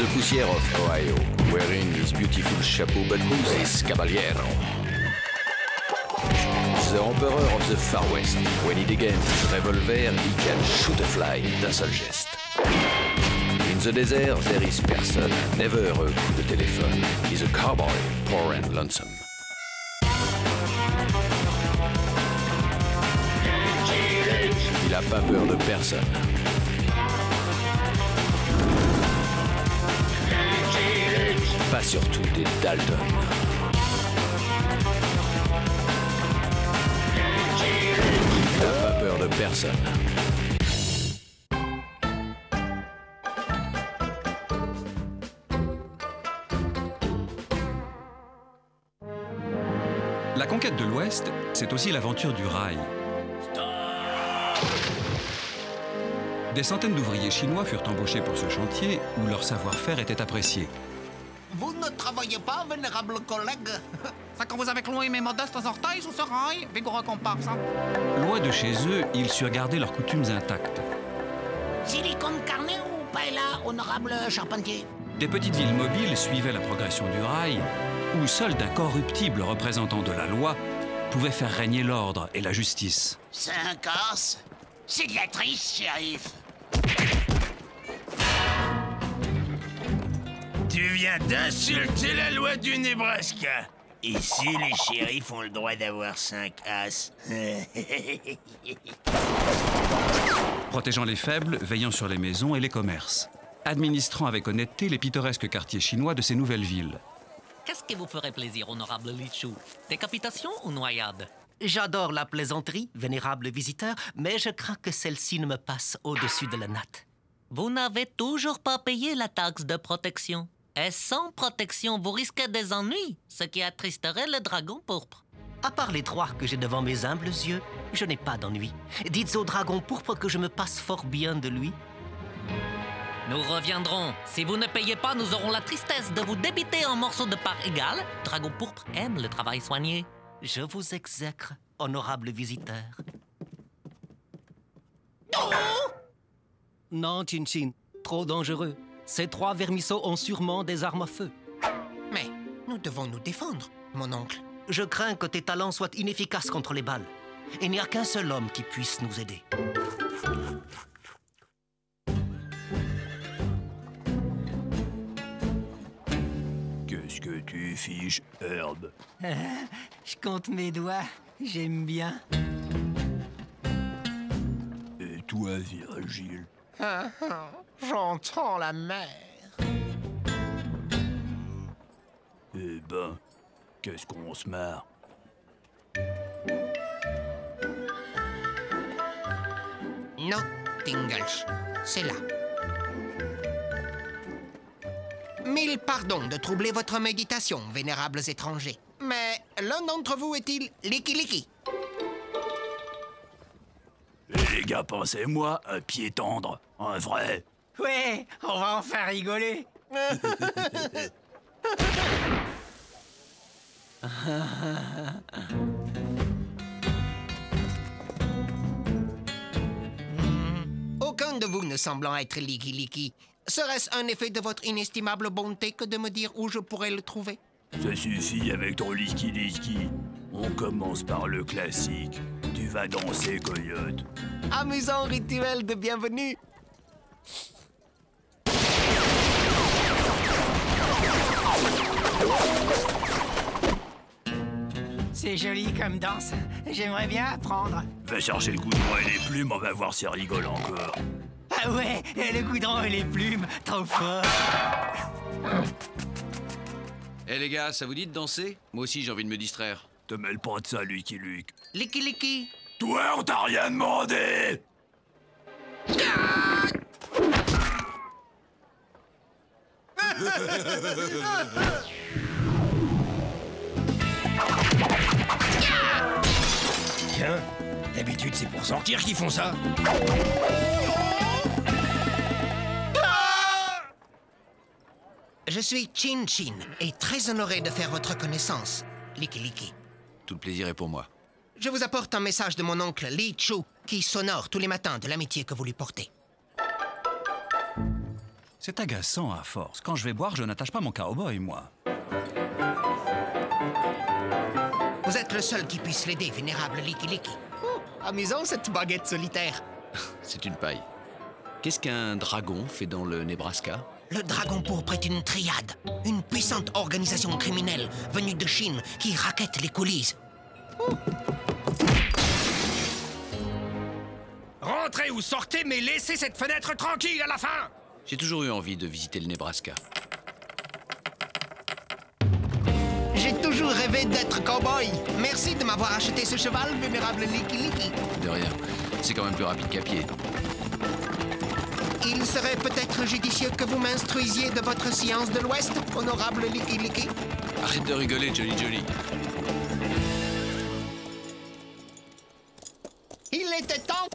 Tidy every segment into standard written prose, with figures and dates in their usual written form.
the Poussière of Ohio, wearing his beautiful chapeau, but who's this caballero? The Emperor of the Far West. When he degains his revolver, he can shoot a fly d'un seul geste. In the desert, there is person, never a coup de téléphone. He's a cowboy, poor and lonesome. Il a pas peur de personne. Pas surtout des Dalton. Il n'a pas peur de personne. La conquête de l'Ouest, c'est aussi l'aventure du rail. Des centaines d'ouvriers chinois furent embauchés pour ce chantier où leur savoir-faire était apprécié. Vous ne travaillez pas, vénérable collègue? C'est quand vous avez cloué mes modestes orteils sous ce rail, vigoureux comparse. Loin de chez eux, ils surent garder leurs coutumes intactes. Silicone carné ou paella, honorable charpentier? Des petites villes mobiles suivaient la progression du rail, où seul d'incorruptibles représentants de la loi pouvaient faire régner l'ordre et la justice. 5 os? C'est de la triche, shérif. Tu viens d'insulter la loi du Nebraska. Ici, les shérifs ont le droit d'avoir 5 as. Protégeant les faibles, veillant sur les maisons et les commerces. Administrant avec honnêteté les pittoresques quartiers chinois de ces nouvelles villes. Qu'est-ce qui vous ferait plaisir, honorable Li Chu? Décapitation ou noyade? J'adore la plaisanterie, vénérable visiteur, mais je crains que celle-ci ne me passe au-dessus de la natte. Vous n'avez toujours pas payé la taxe de protection. Et sans protection, vous risquez des ennuis, ce qui attristerait le dragon pourpre. À part les 3 que j'ai devant mes humbles yeux, je n'ai pas d'ennui. Dites au dragon pourpre que je me passe fort bien de lui. Nous reviendrons. Si vous ne payez pas, nous aurons la tristesse de vous débiter en morceaux de part égale. Dragon pourpre aime le travail soigné. Je vous exècre, honorable visiteur. Oh! Non, Chin-Chin, trop dangereux. Ces 3 vermisseaux ont sûrement des armes à feu. Mais nous devons nous défendre, mon oncle. Je crains que tes talents soient inefficaces contre les balles. Il n'y a qu'un seul homme qui puisse nous aider. Qu'est-ce que tu fiches, Herb? Je compte mes doigts. J'aime bien. Et toi, Virgile? J'entends la mer. Eh ben, qu'est-ce qu'on se marre? Non, Tingles, c'est là. Mille pardons de troubler votre méditation, vénérables étrangers. Mais l'un d'entre vous est-il Licky? Les gars, pensez-moi, un pied tendre, un vrai. Ouais, on va en faire rigoler. Aucun de vous ne semblant être Licky. Serait-ce un effet de votre inestimable bonté que de me dire où je pourrais le trouver? Ça suffit avec ton licky. On commence par le classique. Tu vas danser, coyote. Amusant rituel de bienvenue. C'est joli comme danse. J'aimerais bien apprendre. Va chercher le goudron et les plumes, on va voir si elle rigole encore. Ah ouais, le goudron et les plumes, trop fort. Eh les gars, ça vous dit de danser? Moi aussi j'ai envie de me distraire. Te mêle pas de ça, Lucky. Licky. Toi, on t'a rien demandé! Tiens, d'habitude c'est pour sortir qu'ils font ça. Je suis Chin et très honoré de faire votre connaissance, Licky. Tout le plaisir est pour moi. Je vous apporte un message de mon oncle Li Chu, qui s'honore tous les matins de l'amitié que vous lui portez. C'est agaçant à force. Quand je vais boire, je n'attache pas mon cowboy, moi. Vous êtes le seul qui puisse l'aider, vénérable Licky Licky. Oh, amusant cette baguette solitaire. C'est une paille. Qu'est-ce qu'un dragon fait dans le Nebraska? Le Dragon Pourpre est une triade, une puissante organisation criminelle venue de Chine qui raquette les coulisses. Rentrez ou sortez, mais laissez cette fenêtre tranquille à la fin! J'ai toujours eu envie de visiter le Nebraska. J'ai toujours rêvé d'être cow-boy. Merci de m'avoir acheté ce cheval, vénérable Licky Licky. De rien. C'est quand même plus rapide qu'à pied. Il serait peut-être judicieux que vous m'instruisiez de votre science de l'Ouest, honorable Licky Licky. Arrête de rigoler, Johnny Johnny. Il était temps.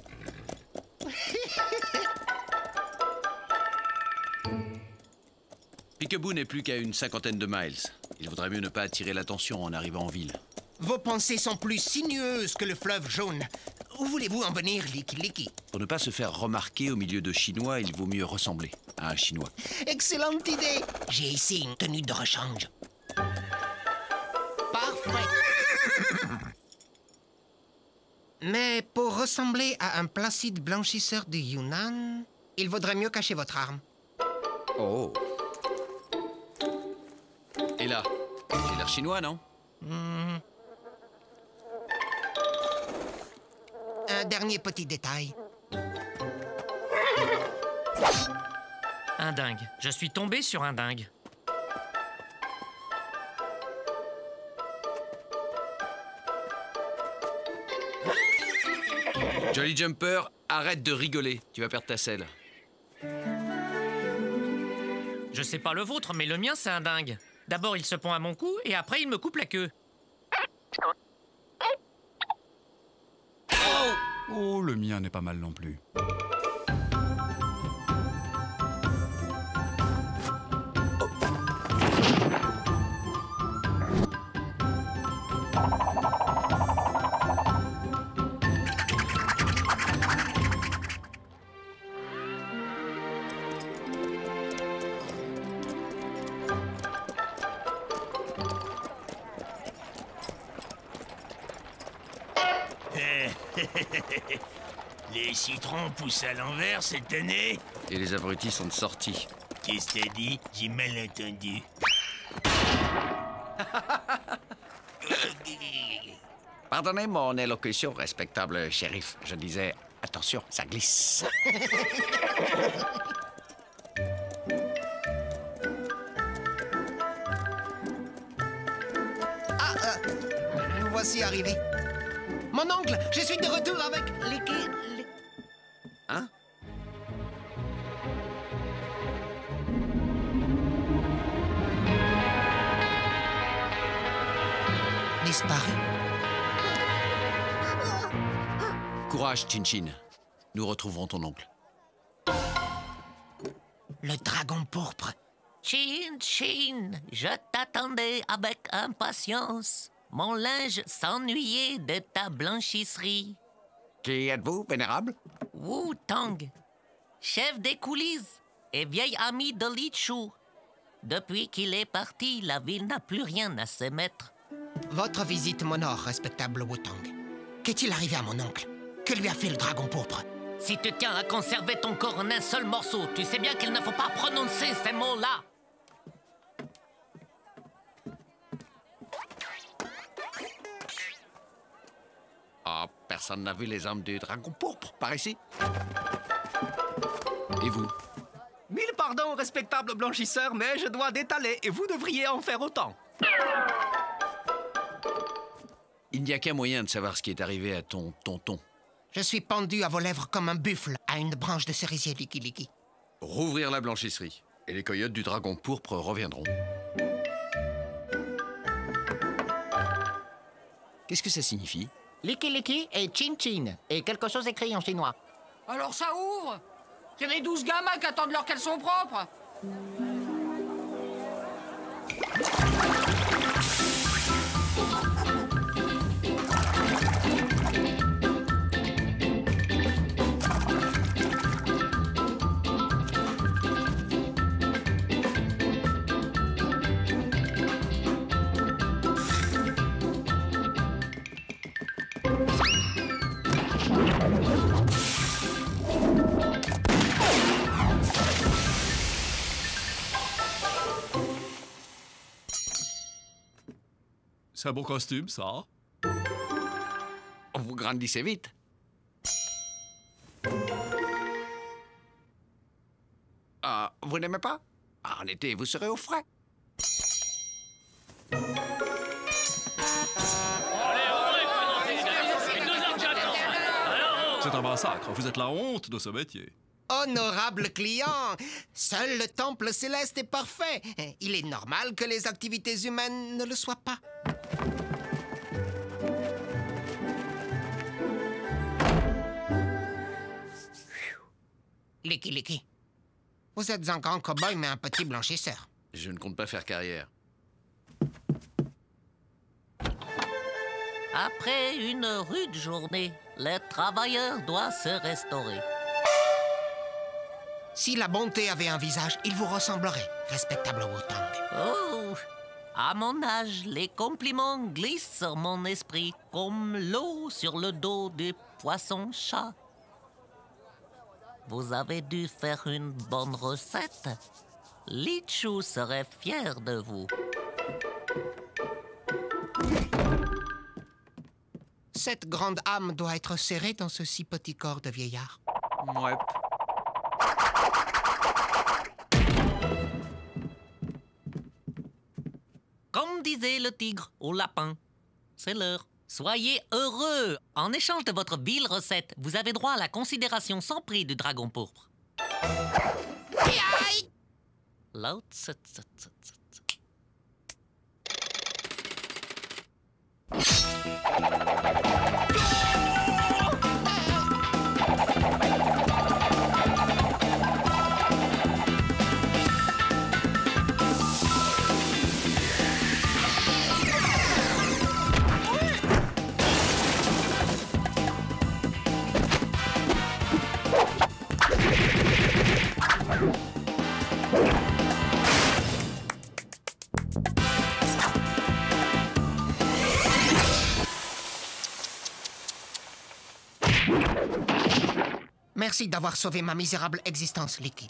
Peekaboo n'est plus qu'à une 50aine de miles. Il vaudrait mieux ne pas attirer l'attention en arrivant en ville. Vos pensées sont plus sinueuses que le fleuve jaune. Où voulez-vous en venir, Licky Licky? Pour ne pas se faire remarquer au milieu de Chinois, il vaut mieux ressembler à un Chinois. Excellente idée. J'ai ici une tenue de rechange. Parfait. Mais pour ressembler à un placide blanchisseur du Yunnan, il vaudrait mieux cacher votre arme. Oh. Et là, j'ai l'air chinois, non? Un dernier petit détail. Un dingue. Je suis tombé sur un dingue. Jolly Jumper, arrête de rigoler. Tu vas perdre ta selle. Je sais pas le vôtre, mais le mien, c'est un dingue. D'abord, il se pond à mon cou, et après, il me coupe la queue. Oh, le mien n'est pas mal non plus. Les citrons poussent à l'envers cette année? Et les abrutis sont sortis. Qu'est-ce que t'as dit? J'ai mal entendu. Pardonnez mon élocution, respectable shérif. Je disais, attention, ça glisse. Nous voici arrivés. Mon oncle, je suis de retour avec Licky... Hein? Disparu. Courage, Chin Chin. Nous retrouverons ton oncle. Le dragon pourpre. Chin, Chin, je t'attendais avec impatience. Mon linge s'ennuyait de ta blanchisserie. Qui êtes-vous, vénérable? Wu Tang, chef des coulisses et vieil ami de Li Chu. Depuis qu'il est parti, la ville n'a plus rien à se mettre. Votre visite m'honore, respectable Wu-Tang. Qu'est-il arrivé à mon oncle? Que lui a fait le dragon pourpre? Si tu tiens à conserver ton corps en un seul morceau, tu sais bien qu'il ne faut pas prononcer ces mots-là. Ah, personne n'a vu les armes du dragon pourpre par ici. Et vous? Mille pardons, respectable blanchisseur, mais je dois détaler et vous devriez en faire autant. Il n'y a qu'un moyen de savoir ce qui est arrivé à ton tonton. Je suis pendu à vos lèvres comme un buffle à une branche de cerisier, Licky Licky. Rouvrir la blanchisserie, et les coyotes du dragon pourpre reviendront. Qu'est-ce que ça signifie? Licky Licky et Chin Chin. Et quelque chose écrit en chinois. Alors ça ouvre. Il y a les 12 gamins qui attendent leurs caleçons propres. C'est un beau costume, ça. Vous grandissez vite. Ah, vous n'aimez pas? Ah, en été, vous serez au frais. C'est un massacre. Vous êtes la honte de ce métier. Honorable client, seul le temple céleste est parfait. Il est normal que les activités humaines ne le soient pas. Licky. Vous êtes un grand cow-boy, mais un petit blanchisseur. Je ne compte pas faire carrière. Après une rude journée, le travailleur doit se restaurer. Si la bonté avait un visage, il vous ressemblerait, respectable Wu-Tang. Oh, à mon âge, les compliments glissent sur mon esprit comme l'eau sur le dos des poissons-chats. Vous avez dû faire une bonne recette. Li Chu serait fier de vous. Cette grande âme doit être serrée dans ce si petit corps de vieillard. Ouais. Comme disait le tigre au lapin, c'est l'heure. Soyez heureux. En échange de votre vile recette, vous avez droit à la considération sans prix du dragon pourpre. Lao Tse Tse Tse Tse. Merci d'avoir sauvé ma misérable existence, Licky.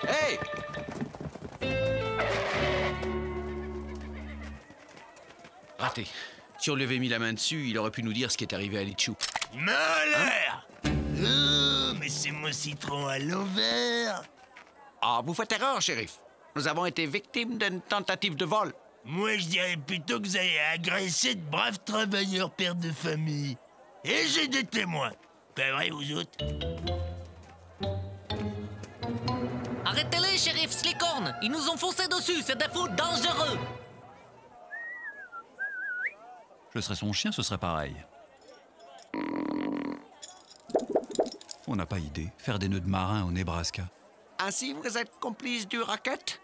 Hey! Raté. Si on lui avait mis la main dessus, il aurait pu nous dire ce qui est arrivé à Li Chu. Malheur! Oh, mais c'est mon citron à l'envers. Ah, vous faites erreur, shérif. Nous avons été victimes d'une tentative de vol. Moi, je dirais plutôt que vous avez agressé de braves travailleurs pères de famille. Et j'ai des témoins. Pas vrai, vous autres? Arrêtez-les, shérif Slicorne. Ils nous ont foncé dessus. C'est des fous dangereux. Je serais son chien, ce serait pareil. On n'a pas idée. Faire des nœuds de marin au Nebraska. Ainsi, vous êtes complice du racket?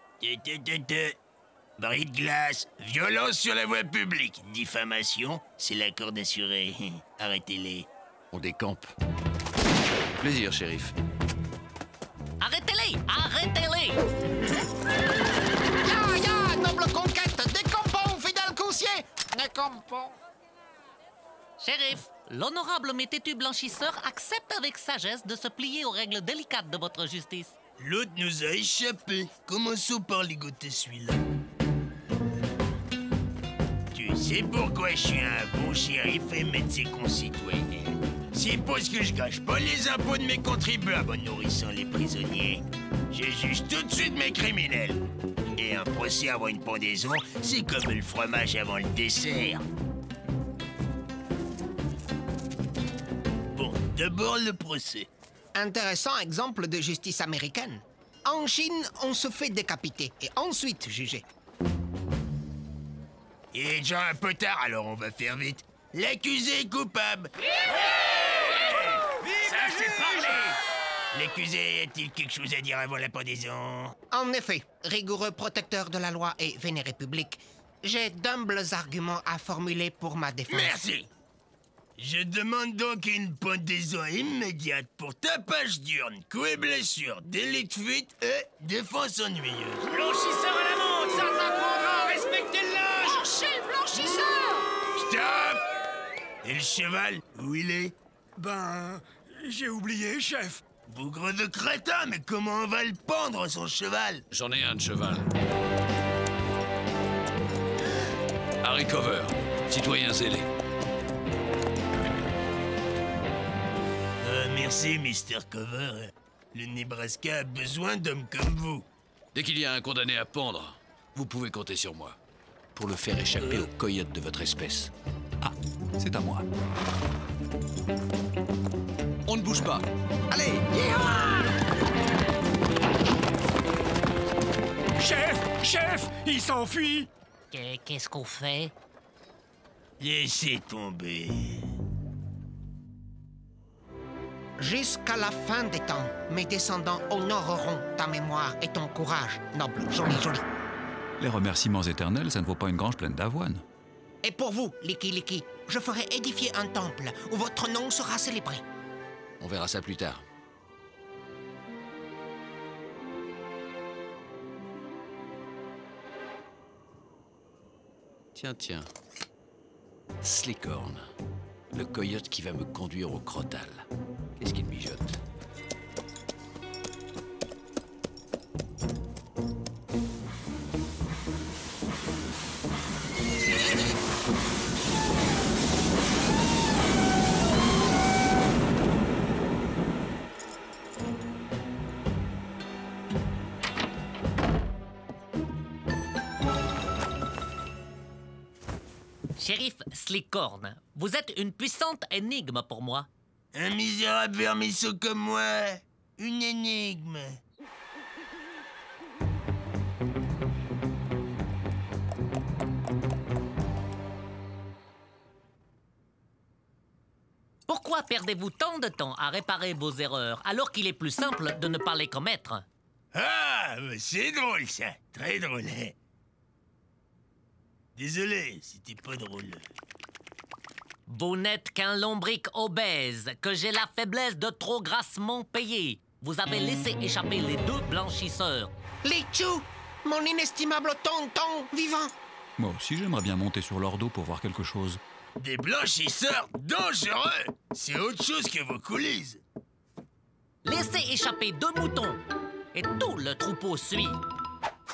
Bris de glace, violence sur la voie publique, diffamation, c'est l'accord d'assuré. Arrêtez-les. On décampe. Plaisir, shérif. Arrêtez-les! Arrêtez-les! Ya, noble conquête, décampons, fidèle coussier! Décampons. Shérif, l'honorable mais têtu blanchisseur accepte avec sagesse de se plier aux règles délicates de votre justice. L'autre nous a échappé. Commençons par ligoter celui-là. Tu sais pourquoi je suis un bon shérif et maître de ses concitoyens? C'est parce que je gâche pas les impôts de mes contribuables en nourrissant les prisonniers. Je juge tout de suite mes criminels. Et un procès avant une pendaison, c'est comme le fromage avant le dessert. Bon, d'abord le procès. Intéressant exemple de justice américaine. En Chine, on se fait décapiter et ensuite juger. Il est déjà un peu tard, alors on va faire vite. L'accusé est coupable. Ça, c'est parlé. L'accusé a-t-il quelque chose à dire avant la pendaison? En effet, rigoureux protecteur de la loi et vénéré public, j'ai d'humbles arguments à formuler pour ma défense. Merci. Je demande donc une pendaison immédiate pour tapage d'urne, coups et blessures, délit de fuite et défense ennuyeuse. Blanchisseur à la montre, ça t'apprendra à respecter le linge. Blanchez, blanchisseur! Stop! Et le cheval, où il est? Ben, j'ai oublié, chef. Bougre de crétin, mais comment on va le pendre, son cheval? J'en ai un de cheval. Harry Cover, citoyen zélé. Merci, Mr. Cover. Le Nebraska a besoin d'hommes comme vous. Dès qu'il y a un condamné à pendre, vous pouvez compter sur moi. Pour le faire échapper aux coyotes de votre espèce. Ah, c'est à moi. On ne bouge pas. Allez, Chef, il s'enfuit. Qu'est-ce qu'on fait? Laissez tomber. Jusqu'à la fin des temps, mes descendants honoreront ta mémoire et ton courage, noble, joli. Les remerciements éternels, ça ne vaut pas une grange pleine d'avoine. Et pour vous, Liki, je ferai édifier un temple où votre nom sera célébré. on verra ça plus tard. Tiens. Slickhorn, le coyote qui va me conduire au Crotal. Qu'est-ce qu'il mijote? Shérif Slickhorn, vous êtes une puissante énigme pour moi. Un misérable vermisseau comme moi, une énigme. Pourquoi perdez-vous tant de temps à réparer vos erreurs alors qu'il est plus simple de ne pas les commettre? Ah, c'est drôle ça, très drôle. Désolé, c'était pas drôle. Vous n'êtes qu'un lombric obèse, que j'ai la faiblesse de trop grassement payer. Vous avez laissé échapper les deux blanchisseurs. Lichou, mon inestimable tonton vivant. Moi aussi, j'aimerais bien monter sur leur dos pour voir quelque chose. Des blanchisseurs dangereux. C'est autre chose que vos coulisses. Laissez échapper deux moutons, et tout le troupeau suit.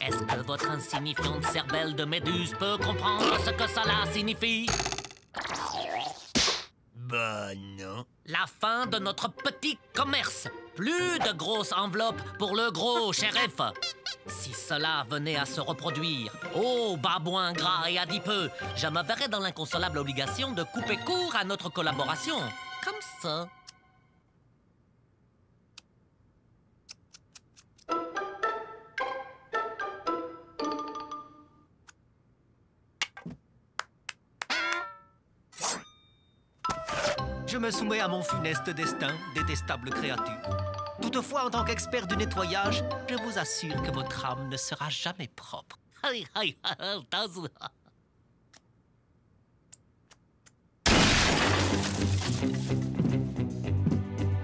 Est-ce que votre insignifiante cervelle de méduse peut comprendre ce que cela signifie? Bah non. La fin de notre petit commerce. Plus de grosses enveloppes pour le gros shérif. Si cela venait à se reproduire, oh babouin gras et adipeux, je me verrais dans l'inconsolable obligation de couper court à notre collaboration. Comme ça. Je me soumets à mon funeste destin, détestable créature. Toutefois, en tant qu'expert du nettoyage, je vous assure que votre âme ne sera jamais propre.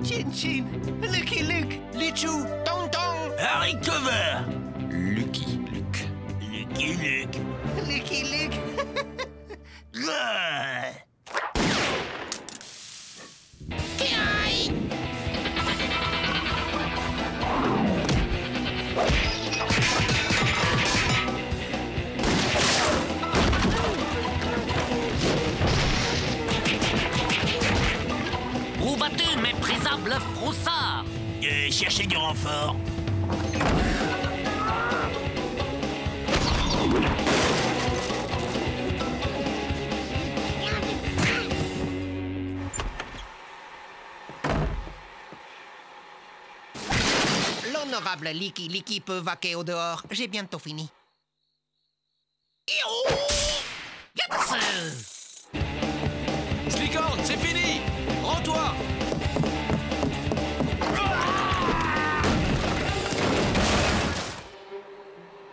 Chin, Lucky Luke, Lichou, tonton. Harry Cover. Lucky Luke. Lucky Luke. Lucky Luke. Ah. Où vas-tu, méprisable froussard? Cherchez du renfort. L'honorable Licky peut vaquer au dehors. J'ai bientôt fini. Slickhorn, c'est fini! Rends-toi!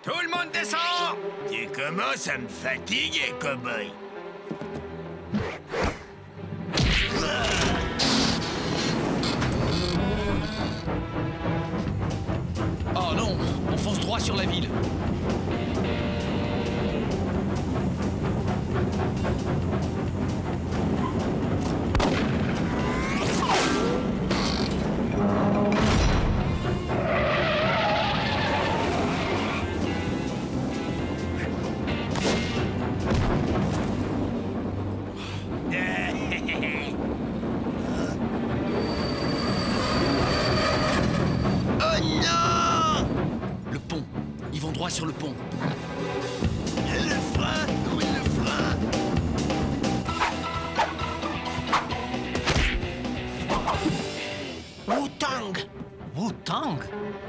Tout le monde descend. Tu commences à me fatiguer, cow-boy. Oh non! On fonce droit sur la ville.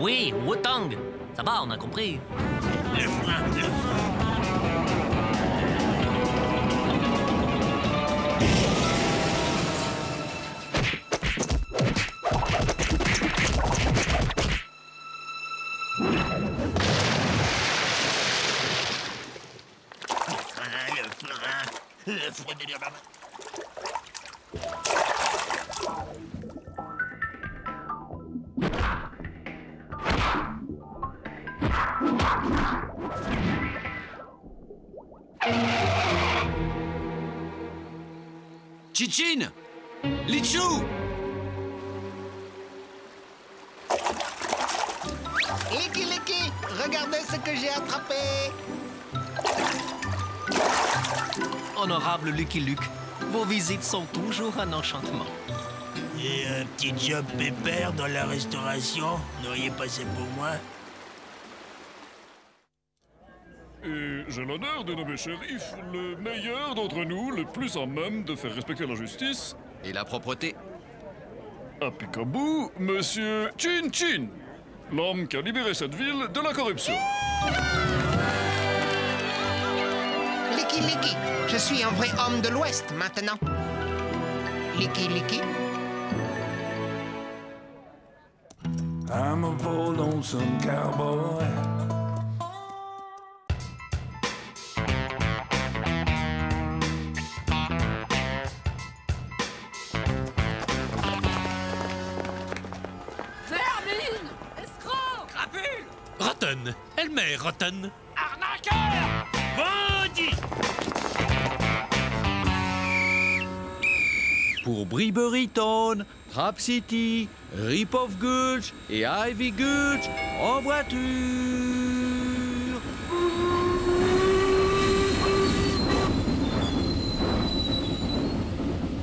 Oui, Wu-Tang. Ça va, on a compris. Le frein, le frein. Le frein de l'Irlande. Chichin! Lichou! Licky, Licky, regardez ce que j'ai attrapé. Honorable Lucky Luke, vos visites sont toujours un enchantement. Et un petit job pépère dans la restauration, n'auriez pas ça pour moi? Et j'ai l'honneur de nommer shérif le meilleur d'entre nous, le plus en même de faire respecter la justice. Et la propreté? À Picaboo, Monsieur Chin Chin, l'homme qui a libéré cette ville de la corruption. Licky, Licky, je suis un vrai homme de l'Ouest maintenant. Licky, Licky. I'm a bold lonesome cowboy. Vermine! Escroc! Crapule! Rotten! Elle-même Rotten! Arnaqueur! Bandit! Pour Briberyton, Trap City, Rip-Off Gulch et Ivy Gulch en voiture.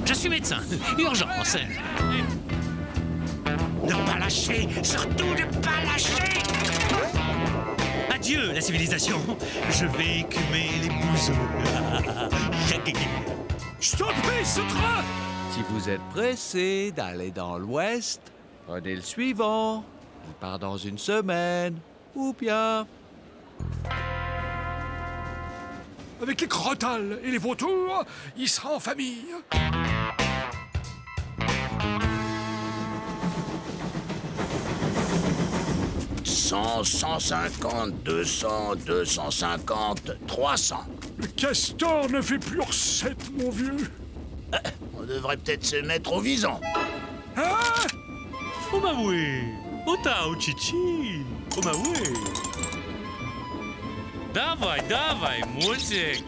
Je suis médecin. Urgence. Ne pas lâcher, surtout ne pas lâcher! Adieu, la civilisation. Je vais écumer les bouseux. Stoppez ce train! Si vous êtes pressé d'aller dans l'Ouest, prenez le suivant. Il part dans une semaine. Ou bien... Avec les crotales et les vautours, il sera en famille. 100, 150, 200, 250, 300. Le castor ne fait plus recette, mon vieux. On devrait peut-être se mettre au vison. Hein? Omawe! Ota uchichi! Omawe! Dawaj, dawaj, młodziek!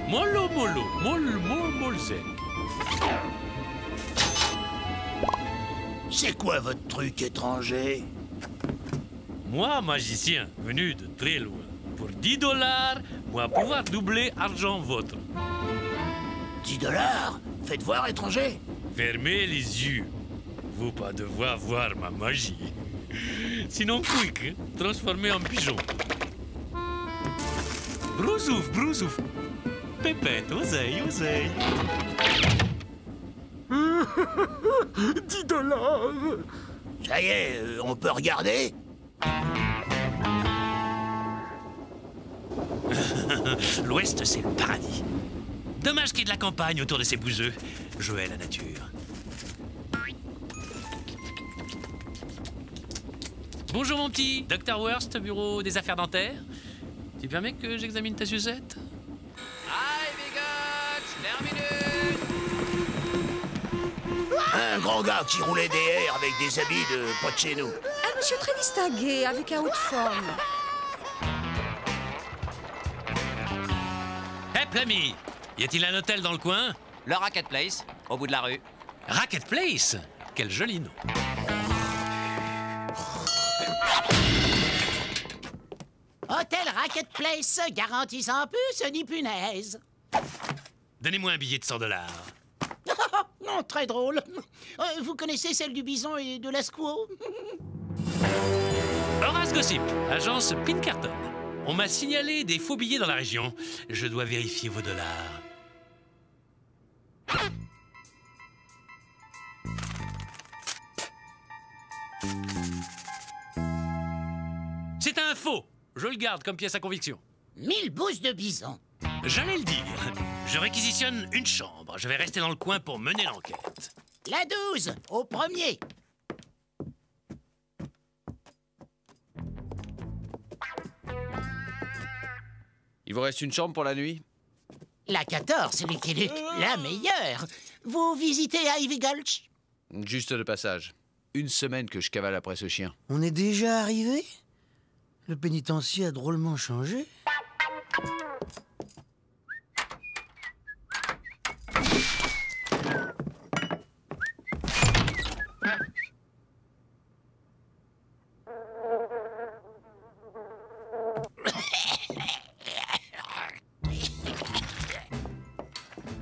Molo, molo, molzek. C'est quoi votre truc étranger? Moi, magicien, venu de très loin. Pour 10 $, moi pouvoir doubler argent votre. 10 $? Faites voir, étranger. Fermez les yeux. Vous pas devoir voir ma magie. Sinon, quick, transformé en pigeon. Brousouf, brousouf. Pépette, oseille, oseille. 10 $. Ça y est, on peut regarder? L'Ouest, c'est le paradis. Dommage qu'il y ait de la campagne autour de ces bouseux. Je hais la nature. Bonjour mon petit, Dr Worst, bureau des affaires dentaires. Tu permets que j'examine ta sucette? Ivy Gulch, terminus! Un grand gars qui roulait des airs avec des habits de pas de chez nous. Un monsieur très distingué, avec un haut de forme. Hé, Plamy, y a-t-il un hôtel dans le coin? Le Racket Place, au bout de la rue. Racket Place? Quel joli nom. Hôtel Racket Place, garantissant plus ni punaise. Donnez-moi un billet de 100 $. Non, très drôle. Vous connaissez celle du bison et de la squaw? Horace Gossip, agence Pinkerton. On m'a signalé des faux billets dans la région. Je dois vérifier vos $. C'est un faux. Je le garde comme pièce à conviction. 1000 bosses de bison. J'allais le dire. Je réquisitionne une chambre. Je vais rester dans le coin pour mener l'enquête. La 12, au premier. Il vous reste une chambre pour la nuit? La 14, Lucky Luke, la meilleure. Vous visitez Ivy Gulch? Juste de passage. Une semaine que je cavale après ce chien. On est déjà arrivé? Le pénitencier a drôlement changé.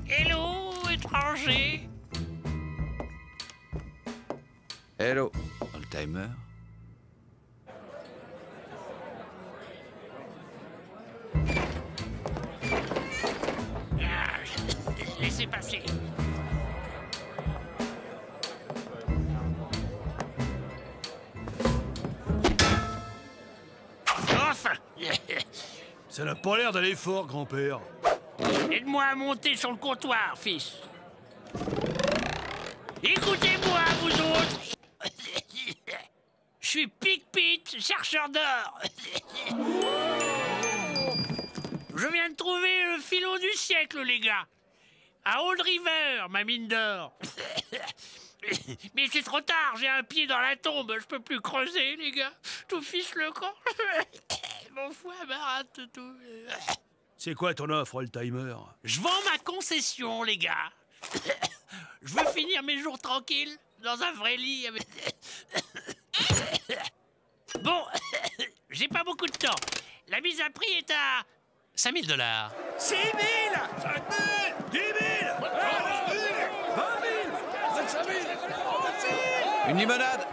Hello, étranger. Hello, old timer. Laissez passer. Enfin. Ça n'a pas l'air d'aller fort, grand-père. Aide-moi à monter sur le comptoir, fils. Écoutez-moi, vous autres. Je suis Pic-Pete, chercheur d'or. Je viens de trouver le filon du siècle, les gars. À Old River, ma mine d'or. Mais c'est trop tard, j'ai un pied dans la tombe, je peux plus creuser, les gars. Tout fiche le camp. Mon foie m'arrête tout. C'est quoi ton offre, old timer? Je vends ma concession, les gars. Je veux finir mes jours tranquilles, dans un vrai lit avec... Bon, j'ai pas beaucoup de temps. La mise à prix est à... 5 000 $. 6 000 5 000 10 000 20 000 25 000 Une limonade!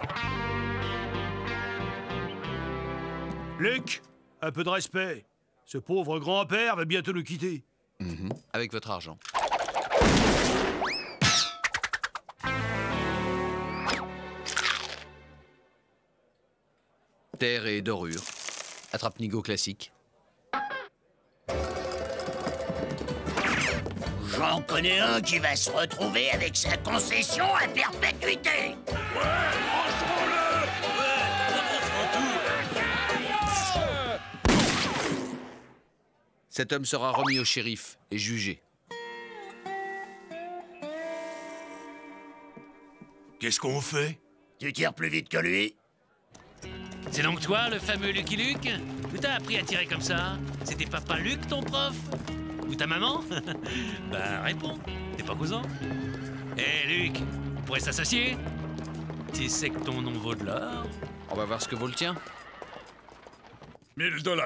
Luc, un peu de respect. Ce pauvre grand-père va bientôt nous quitter. Avec votre argent. Terre et dorure. Attrape-nigo classique. J'en connais un qui va se retrouver avec sa concession à perpétuité. Cet homme sera remis au shérif et jugé. Qu'est-ce qu'on fait? Tu tires plus vite que lui? C'est donc toi, le fameux Lucky Luke? Où t'as appris à tirer comme ça? C'était papa Luc, ton prof? Ou ta maman? Ben, réponds. T'es pas cousin? Hé, Luc, on pourrait s'associer? Tu sais que ton nom vaut de l'or? On va voir ce que vaut le tien. 1 000 $.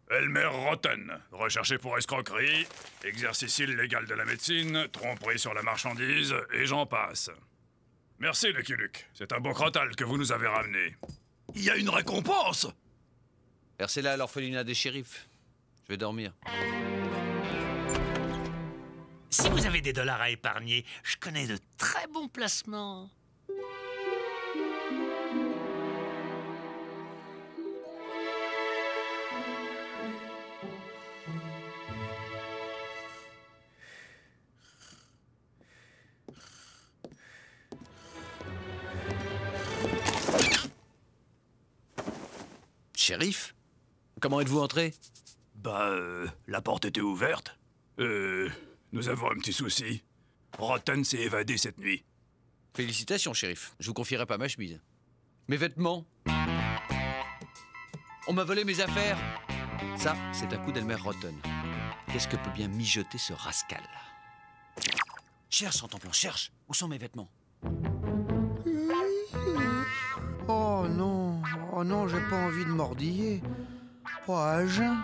Elmer Rotten, recherché pour escroquerie, exercice illégal de la médecine, tromperie sur la marchandise, et j'en passe. Merci, Lucky Luke. C'est un beau crotal que vous nous avez ramené. Il y a une récompense! Versez-la à l'orphelinat des shérifs. Je vais dormir. Si vous avez des dollars à épargner, je connais de très bons placements. Shérif? Comment êtes-vous entré? La porte était ouverte. Nous avons un petit souci. Rotten s'est évadé cette nuit. Félicitations, shérif. Je vous confierai pas ma chemise. Mes vêtements. On m'a volé mes affaires. Ça, c'est un coup d'Elmer Rotten. Qu'est-ce que peut bien mijoter ce rascal? Cherche, en ton plan, cherche. Où sont mes vêtements? Oh non, j'ai pas envie de mordiller. Pas à jeun.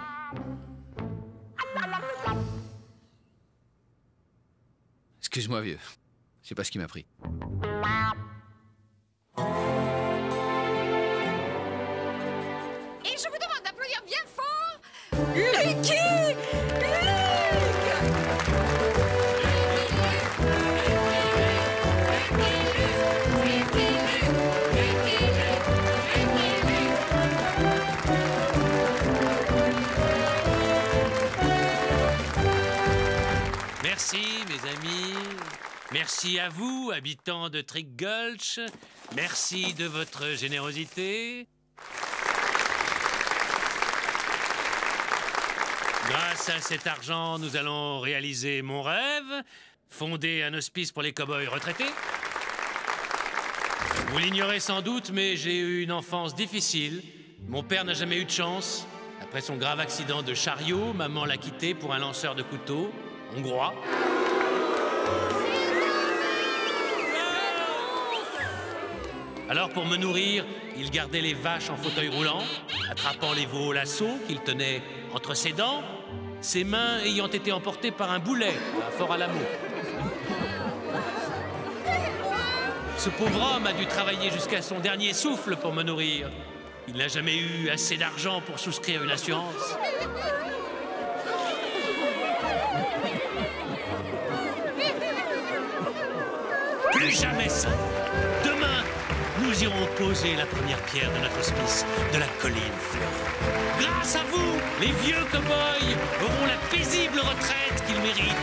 Excuse-moi, vieux. C'est pas ce qui m'a pris. Et je vous demande d'applaudir bien fort Lucky Luke. Merci à vous, habitants de Trick Gulch. Merci de votre générosité. Grâce à cet argent, nous allons réaliser mon rêve, fonder un hospice pour les cow-boys retraités. Vous l'ignorez sans doute, mais j'ai eu une enfance difficile. Mon père n'a jamais eu de chance. Après son grave accident de chariot, maman l'a quitté pour un lanceur de couteaux, hongrois. Alors, pour me nourrir, il gardait les vaches en fauteuil roulant, attrapant les veaux au lasso qu'il tenait entre ses dents, ses mains ayant été emportées par un boulet à Fort-Alamo. Ce pauvre homme a dû travailler jusqu'à son dernier souffle pour me nourrir. Il n'a jamais eu assez d'argent pour souscrire une assurance. Plus jamais ça. Demain, nous irons poser la première pierre de notre hospice de la colline fleurie. Grâce à vous, les vieux cow-boys auront la paisible retraite qu'ils méritent.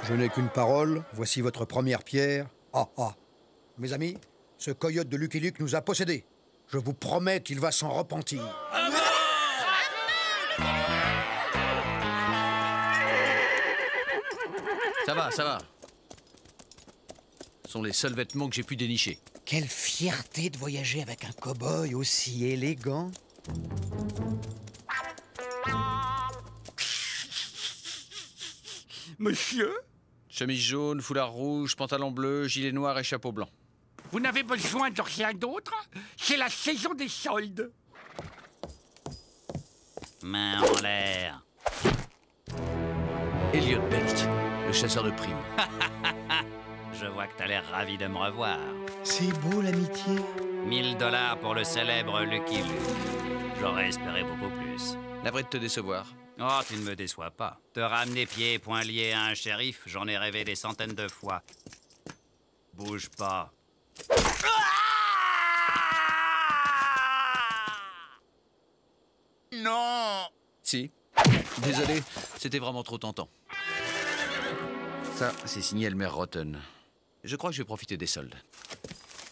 Je n'ai qu'une parole, voici votre première pierre. Ah ah. Mes amis, ce coyote de Lucky Luke nous a possédés. Je vous promets qu'il va s'en repentir. Ça va, ça va. Ce sont les seuls vêtements que j'ai pu dénicher. Quelle fierté de voyager avec un cow-boy aussi élégant. Monsieur? Chemise jaune, foulard rouge, pantalon bleu, gilet noir et chapeau blanc. Vous n'avez besoin de rien d'autre? C'est la saison des soldes. Main en l'air. Elliot Belt, le chasseur de primes. Je vois que t'as l'air ravi de me revoir. C'est beau l'amitié. 1000 $ pour le célèbre Lucky Luke. J'aurais espéré beaucoup plus. Navré de te décevoir. Oh, tu ne me déçois pas. Te ramener pieds et poings liés à un shérif, j'en ai rêvé des centaines de fois. Bouge pas. Non! Si. Désolé, c'était vraiment trop tentant. Ça, c'est signé Elmer Rotten. Je crois que je vais profiter des soldes.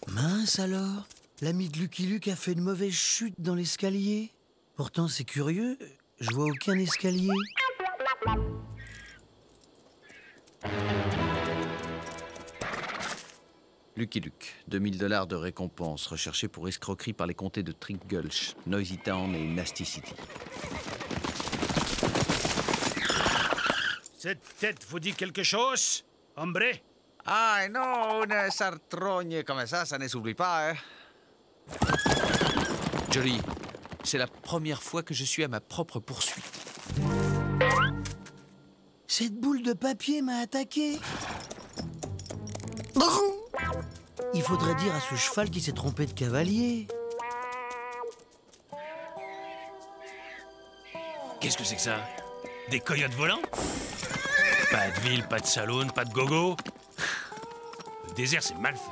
Mince alors, l'ami de Lucky Luke a fait une mauvaise chute dans l'escalier. Pourtant, c'est curieux, je vois aucun escalier. Lucky Luke, 2000 $ de récompense, recherché pour escroquerie par les comtés de Trick Gulch, Noisy Town et Nasty City. Cette tête vous dit quelque chose, hombre? Ah non, une sartrogne comme ça ne s'oublie pas, hein. Jolie, c'est la première fois que je suis à ma propre poursuite. Cette boule de papier m'a attaqué. Il faudrait dire à ce cheval qui s'est trompé de cavalier. Qu'est-ce que c'est que ça? Des coyotes volants? Pas de ville, pas de saloon, pas de gogo. Le désert, c'est mal fait.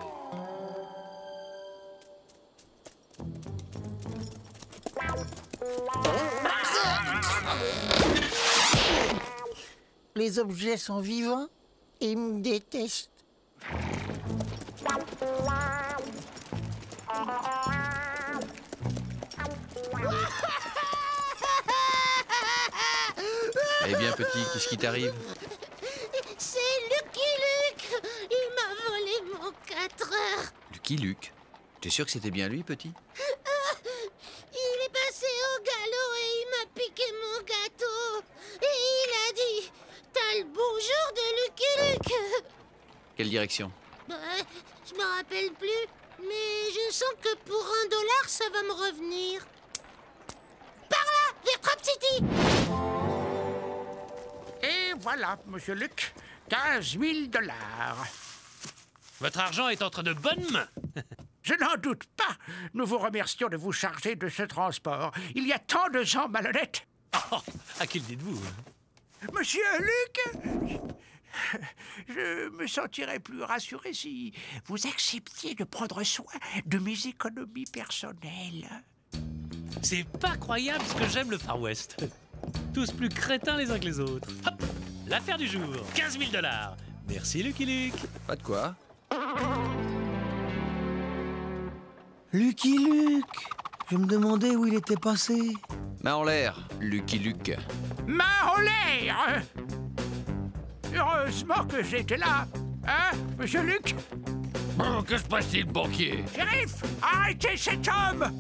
Les objets sont vivants et ils me détestent. Eh bien, petit, qu'est-ce qui t'arrive? C'est Lucky Luke. Il m'a volé mon 4 heures. Lucky Luke? T'es sûr que c'était bien lui, petit? Il est passé au galop et il m'a piqué mon gâteau. Et il a dit, t'as le bonjour de Lucky Luke. Quelle direction? Je me rappelle plus, mais je sens que pour $1, ça va me revenir. Par là, vers Trap City. Et voilà, monsieur Luke, 15 000 $. Votre argent est entre de bonnes mains. Je n'en doute pas. Nous vous remercions de vous charger de ce transport. Il y a tant de gens malhonnêtes. Oh, à qui le dites-vous? Monsieur Luc, je me sentirais plus rassuré si vous acceptiez de prendre soin de mes économies personnelles. C'est pas croyable ce que j'aime le Far West. Tous plus crétins les uns que les autres. Hop, l'affaire du jour, 15 000 $. Merci Lucky Luke. Pas de quoi. Lucky Luke! Je me demandais où il était passé. Main en l'air, Lucky Luke. Main en l'air! Heureusement que j'étais là. Hein, monsieur Luc? Bon, que se passe-t-il, banquier? Shérif, arrêtez cet homme!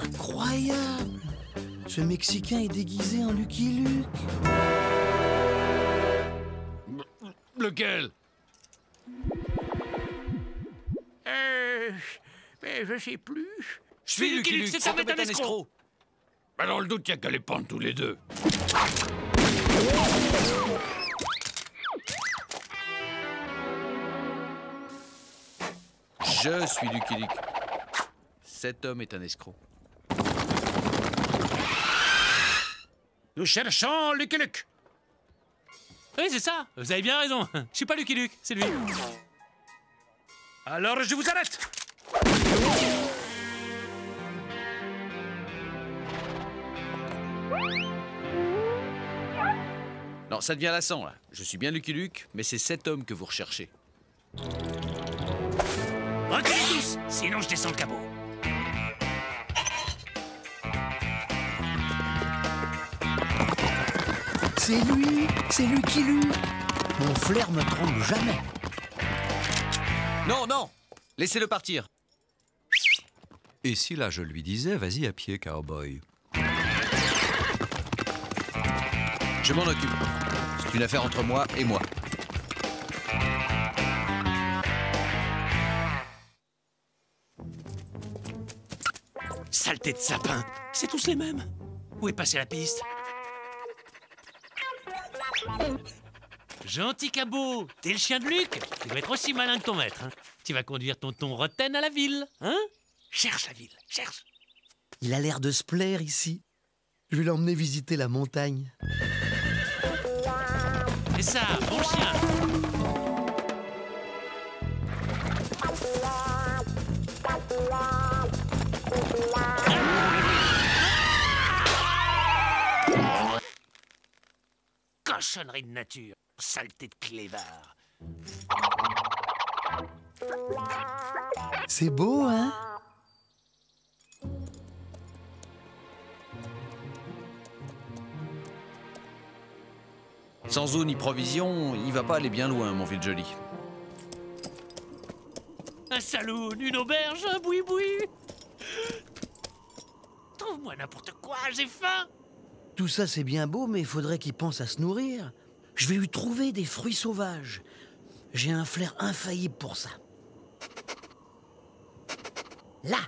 Incroyable! Ce Mexicain est déguisé en Lucky Luke. Lequel? Mais je sais plus. Je suis Lucky Luke, c'est un escroc. Bah dans le doute, il n'y a qu'à les pendre tous les deux. Je suis Lucky Luke. Cet homme est un escroc. Nous cherchons Lucky Luke. Oui, c'est ça. Vous avez bien raison. Je suis pas Lucky Luke, c'est lui. Alors, je vous arrête. Non, ça devient lassant, là. Je suis bien Lucky Luke, mais c'est cet homme que vous recherchez. Reculez tous, sinon je descends le cabot. C'est Lucky Luke. Mon flair me trompe jamais. Non, non! Laissez-le partir. Et si là je lui disais, vas-y à pied, cowboy? Je m'en occupe. C'est une affaire entre moi et moi. Saleté de sapin, c'est tous les mêmes. Où est passée la piste? Gentil cabot, t'es le chien de Luc. Tu dois être aussi malin que ton maître. Hein. Tu vas conduire tonton Rotten à la ville, hein? Cherche la ville, cherche. Il a l'air de se plaire ici. Je vais l'emmener visiter la montagne. C'est ça, bon chien. Cochonnerie de nature, saleté de clévard. C'est beau, hein? Sans eau ni provision, il va pas aller bien loin, mon vieux joli. Un saloon, une auberge, un boui-boui. Trouve-moi n'importe quoi, j'ai faim. Tout ça, c'est bien beau, mais il faudrait qu'il pense à se nourrir. Je vais lui trouver des fruits sauvages. J'ai un flair infaillible pour ça. Là!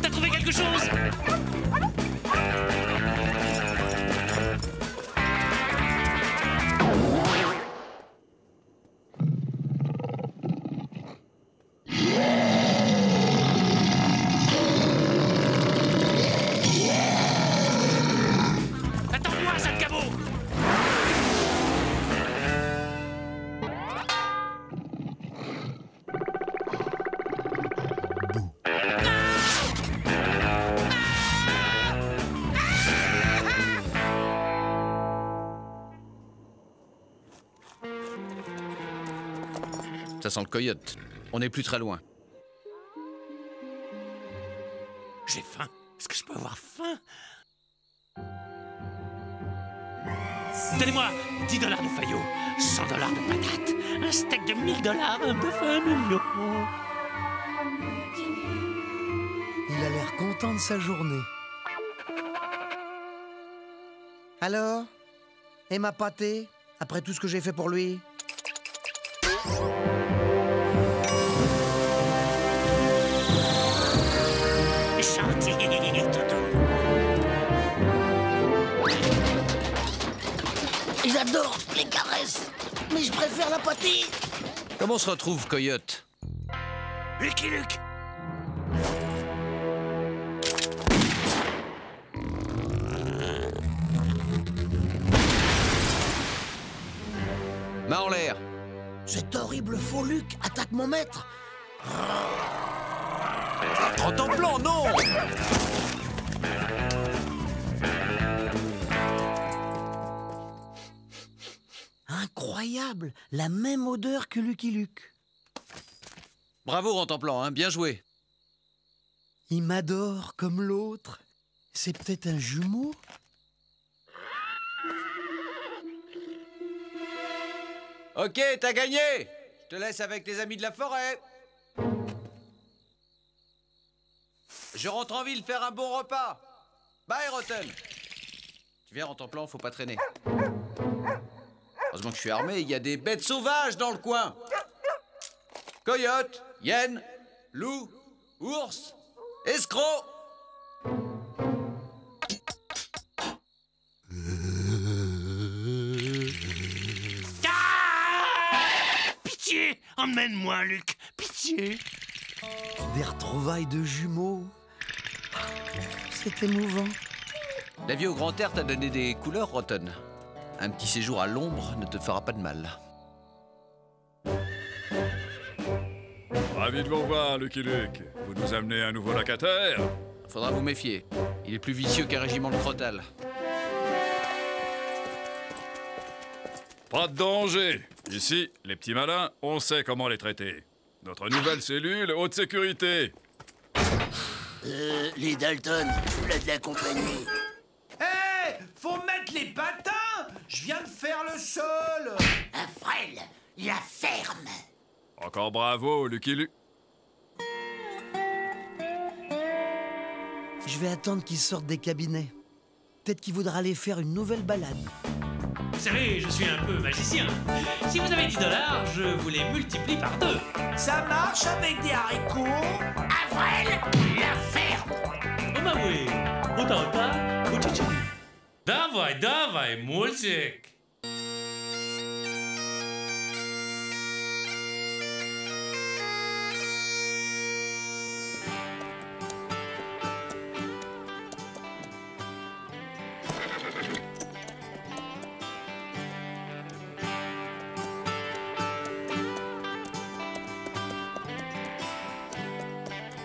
T'as trouvé quelque chose? Attends-moi, sale cabot! Ça sent le coyote. On n'est plus très loin. J'ai faim. Est-ce que je peux avoir faim? Donnez-moi 10 $ de faillot, 100 $ de patates, un steak de 1000 $, un bœuf à 1 million. Il a l'air content de sa journée. Alors? Et ma pâtée? après tout ce que j'ai fait pour lui. Gentil, toutou. J'adore les caresses, mais je préfère la pâtée. Comment on se retrouve, Coyote? Lucky Luke. Main en l'air. Cet horrible faux Luc attaque mon maître. En temps plan, non! Incroyable, la même odeur que Lucky Luke. Bravo, Rentemplant, hein, bien joué. Il m'adore comme l'autre. C'est peut-être un jumeau? Ok, t'as gagné. Je te laisse avec les amis de la forêt. Je rentre en ville faire un bon repas. Bye, Rotten. Tu viens, Rentemplant, faut pas traîner. Heureusement que je suis armé, il y a des bêtes sauvages dans le coin. Coyote, hyène, loup, ours, escroc. Pitié, emmène-moi, Luc. Pitié. Des retrouvailles de jumeaux. C'est émouvant. La vie au grand air t'a donné des couleurs, Rotten. Un petit séjour à l'ombre ne te fera pas de mal. Ravi de vous revoir, Lucky Luke. Vous nous amenez un nouveau locataire? Faudra vous méfier. Il est plus vicieux qu'un régiment de crotales. Pas de danger. Ici, les petits malins, on sait comment les traiter. Notre nouvelle cellule haute sécurité. Les Dalton, je voulais de la compagnie. Hé, faut mettre les patins. Je viens de faire le sol. Un frêle, la ferme. Encore bravo, Lucky Luke. Je vais attendre qu'il sorte des cabinets. Peut-être qu'il voudra aller faire une nouvelle balade. Vous savez, je suis un peu magicien. Si vous avez 10 $, je vous les multiplie par 2. Ça marche avec des haricots. Avril, la ferme. Oh bah oui. Ota, uchichi. Dawaj, dawaj, mulcik.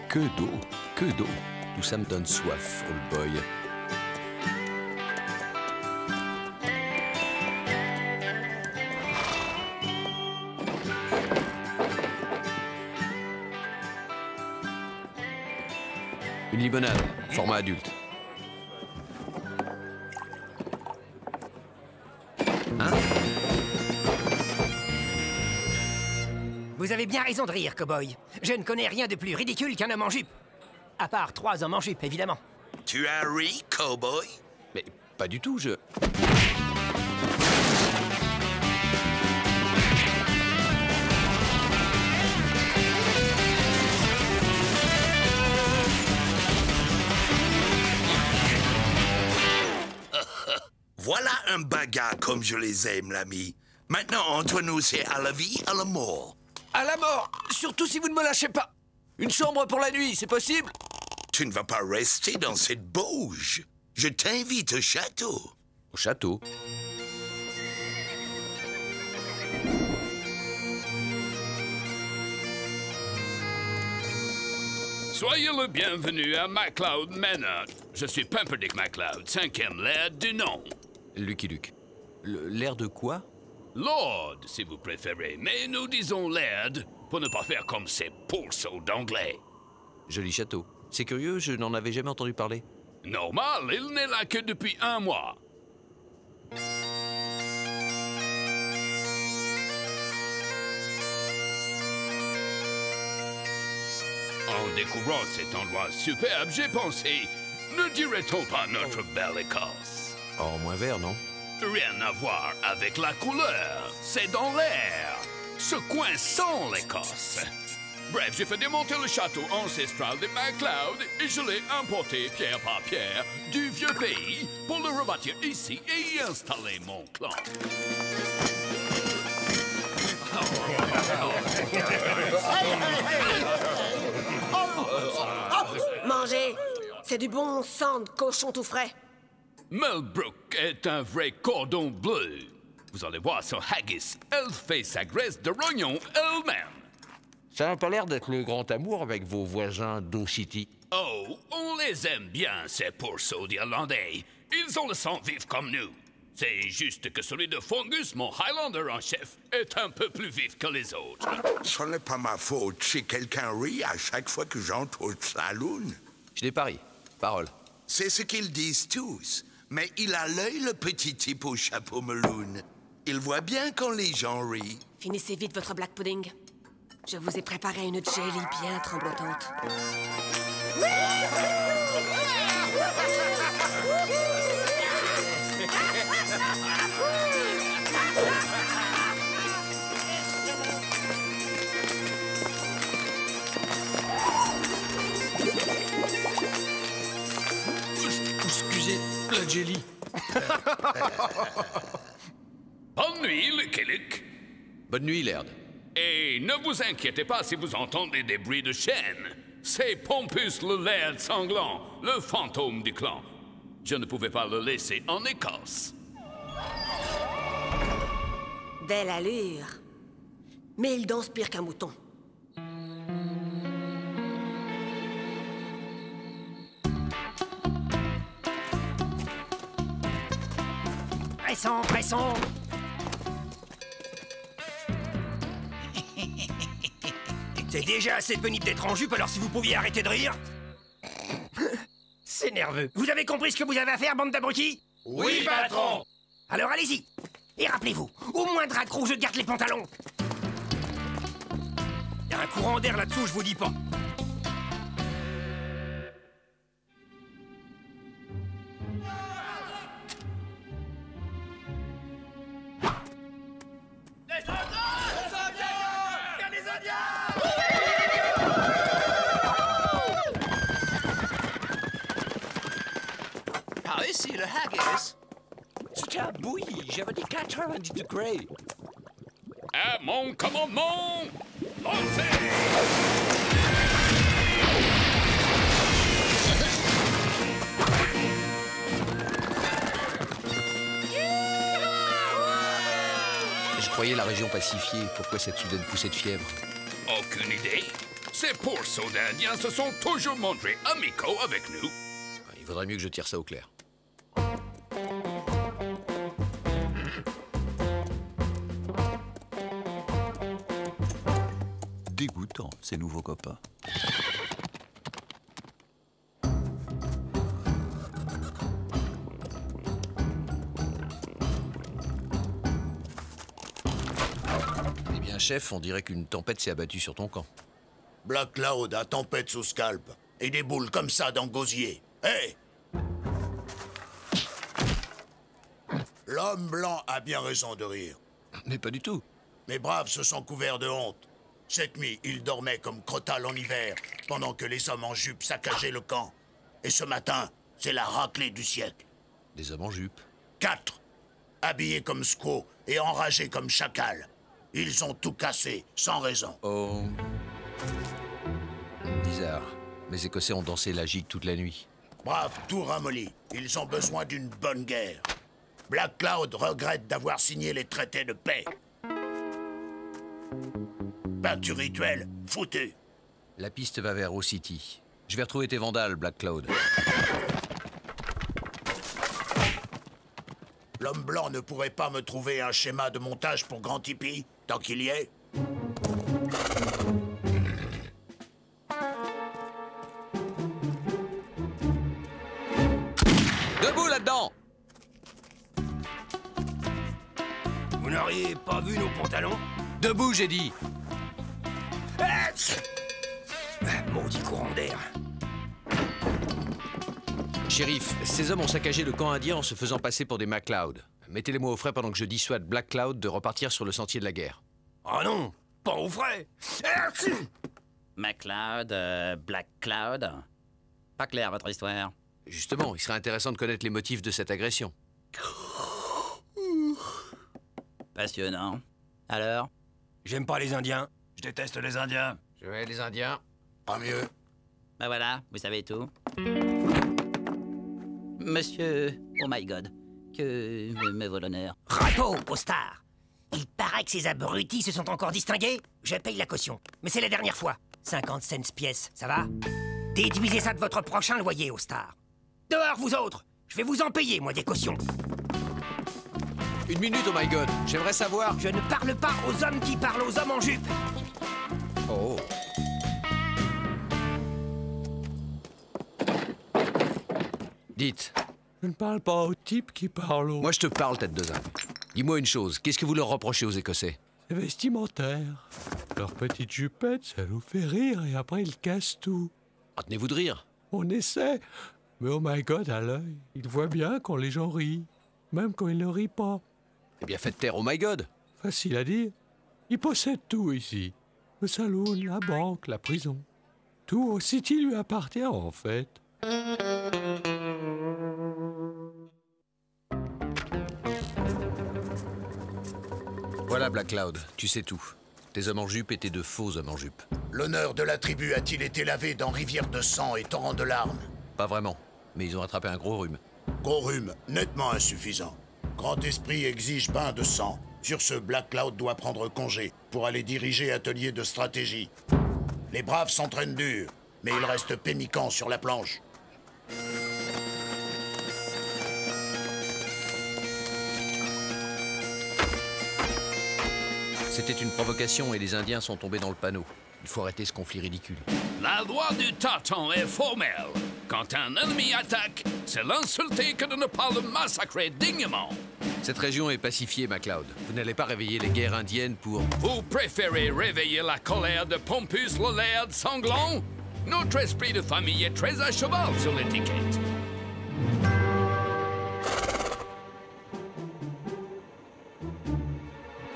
Que d'eau, que d'eau. Tout ça me donne soif, old boy. Une limonade, format adulte. Hein? Vous avez bien raison de rire, cow-boy. Je ne connais rien de plus ridicule qu'un homme en jupe. À part 3 hommes en jupe, évidemment. Tu as ri, cowboy? Mais pas du tout, je... Voilà un bagarre comme je les aime, l'ami. Maintenant, entre nous, c'est à la vie, à la mort. À la mort! Surtout si vous ne me lâchez pas! Une chambre pour la nuit, c'est possible? Tu ne vas pas rester dans cette bauge. Je t'invite au château. Au château? Soyez le bienvenu à MacLeod Manor. Je suis Pumperdick MacLeod, 5e laird du nom. Lucky Luke. L'air de quoi? Lord, si vous préférez, mais nous disons laird pour ne pas faire comme ces pourceaux d'anglais. Joli château. C'est curieux, je n'en avais jamais entendu parler. Normal, il n'est là que depuis 1 mois. En découvrant cet endroit superbe, j'ai pensé, ne dirait-on pas notre belle Écosse? Oh, moins vert, non? Rien à voir avec la couleur. C'est dans l'air. Ce coin sent l'Écosse. Bref, j'ai fait démonter le château ancestral de MacLeod et je l'ai importé pierre par pierre du vieux pays pour le rebâtir ici et y installer mon clan. Mangez! C'est du bon sang de cochon tout frais. Melbrook est un vrai cordon bleu. Vous allez voir son haggis. Elle fait sa graisse de rognon elle-même. Ça n'a pas l'air d'être le grand amour avec vos voisins d'Ow City. Oh, on les aime bien, ces pourceaux d'Irlandais. Ils ont le sang vif comme nous. C'est juste que celui de Fungus, mon Highlander en chef, est un peu plus vif que les autres. Ce n'est pas ma faute si quelqu'un rit à chaque fois que j'entre au saloon. Je n'ai pas ri. Parole. C'est ce qu'ils disent tous. Mais il a l'œil, le petit type au chapeau meloune. Il voit bien quand les gens rient. Finissez vite votre black pudding. Je vous ai préparé une jelly bien tremblotante. Excusez, la jelly. Bonne nuit, Lucky Luke. Bonne nuit, Laird. Et ne vous inquiétez pas si vous entendez des bruits de chaîne. C'est Pompus le Laird sanglant, le fantôme du clan. Je ne pouvais pas le laisser en Écosse. Belle allure. Mais il danse pire qu'un mouton. Pressons, pressons. C'est déjà assez pénible d'être en jupe, alors si vous pouviez arrêter de rire. C'est nerveux. Vous avez compris ce que vous avez à faire, bande d'abrutis? Oui, patron. Alors allez-y. Et rappelez-vous, au moindre accroc, je garde les pantalons. Il y a un courant d'air là-dessous, je vous dis pas. Par ici, le haggis. C'était à bouillie. J'avais dit 90 degrés. À mon commandement, lancez! Je croyais la région pacifiée. Pourquoi cette soudaine poussée de fièvre? Aucune idée. Ces pourceaux d'Indiens se sont toujours montrés amicaux avec nous. Il vaudrait mieux que je tire ça au clair. Dégoûtant, ces nouveaux copains. Eh bien, chef, on dirait qu'une tempête s'est abattue sur ton camp. Black Cloud a tempête sous scalp. Et des boules comme ça dans gosier. Hé! L'homme blanc a bien raison de rire. Mais pas du tout. Mes braves se sont couverts de honte. Cette nuit, ils dormaient comme Crotal en hiver, pendant que les hommes en jupe saccageaient le camp. Et ce matin, c'est la raclée du siècle. Des hommes en jupe? 4, habillés comme squaws et enragés comme chacals. Ils ont tout cassé, sans raison. Oh... Bizarre. Les Écossais ont dansé la gigue toute la nuit. Brave, tout ramolli. Ils ont besoin d'une bonne guerre. Black Cloud regrette d'avoir signé les traités de paix. Peinture rituelle, foutu. La piste va vers Ow City. Je vais retrouver tes vandales, Black Cloud. L'homme blanc ne pourrait pas me trouver un schéma de montage pour Grand Tipi, tant qu'il y est. Debout là-dedans! Vous n'auriez pas vu nos pantalons? Debout, j'ai dit! Maudit courant d'air. Shérif, ces hommes ont saccagé le camp indien en se faisant passer pour des MacLeod. mettez-les-moi au frais pendant que je dissuade Black Cloud de repartir sur le sentier de la guerre. Oh non, pas au frais. MacLeod, Black Cloud. Pas clair votre histoire. Justement, il serait intéressant de connaître les motifs de cette agression. Passionnant. Alors? J'aime pas les Indiens. Je déteste les Indiens. Je hais les Indiens. Pas mieux. Ben voilà, vous savez tout. Monsieur... Oh my God. Que me vaut l'honneur. Rago, au star. Il paraît que ces abrutis se sont encore distingués. Je paye la caution. Mais c'est la dernière fois. 50 cents pièce, ça va? Déduisez ça de votre prochain loyer, au star. Dehors, vous autres. Je vais vous en payer, moi, des cautions. Une minute, oh my God. J'aimerais savoir... Je ne parle pas aux hommes qui parlent aux hommes en jupe. Oh. Dites. Je ne parle pas aux types qui parlent aux... Moi, je te parle, tête de zinc. Dis-moi une chose. Qu'est-ce que vous leur reprochez aux Écossais? C'est vestimentaire. Leur petite jupette, ça nous fait rire et après ils cassent tout. Retenez-vous de rire. On essaie. Mais oh my God, à l'œil, ils voient bien quand les gens rient. Même quand ils ne rient pas. Eh bien, faites taire, oh my God. Facile à dire. Ils possèdent tout ici. Le saloon, la banque, la prison. Tout au City lui appartient, en fait. Voilà, Black Cloud, tu sais tout. Tes hommes en jupe étaient de faux hommes en jupe. L'honneur de la tribu a-t-il été lavé dans rivière de sang et torrent de larmes? Pas vraiment, mais ils ont attrapé un gros rhume. Gros rhume, nettement insuffisant. Grand Esprit exige bain de sang. Sur ce, Black Cloud doit prendre congé pour aller diriger atelier de stratégie. Les braves s'entraînent dur, mais ils restent pénicants sur la planche. C'était une provocation et les Indiens sont tombés dans le panneau. Il faut arrêter ce conflit ridicule. La loi du tâton est formelle. Quand un ennemi attaque, c'est l'insulter que de ne pas le massacrer dignement. Cette région est pacifiée, MacLeod. Vous n'allez pas réveiller les guerres indiennes pour... Vous préférez réveiller la colère de Pompus le Laird sanglant? Notre esprit de famille est très à cheval sur l'étiquette.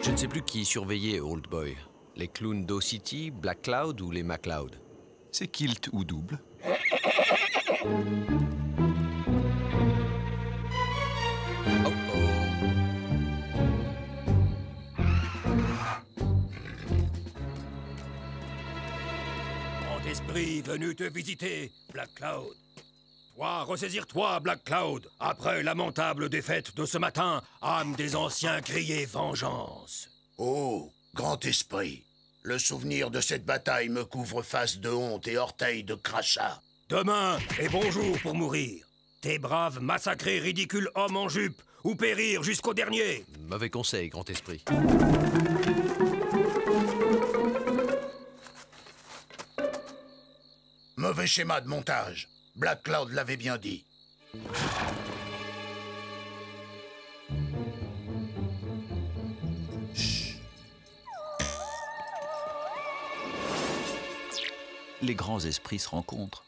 Je ne sais plus qui surveillait Old Boy. Les clowns d'O City, Black Cloud ou les MacLeod? C'est kilt ou double? Grand esprit venu te visiter, Black Cloud. Toi, ressaisir-toi, Black Cloud. Après la lamentable défaite de ce matin, âme des anciens criait vengeance. Oh, Grand Esprit, le souvenir de cette bataille me couvre face de honte et orteils de crachat. Demain est bonjour pour mourir. Tes braves massacrés ridicules hommes en jupe ou périr jusqu'au dernier. Mauvais conseil, Grand Esprit. Mauvais schéma de montage. Black Cloud l'avait bien dit. Les grands esprits se rencontrent.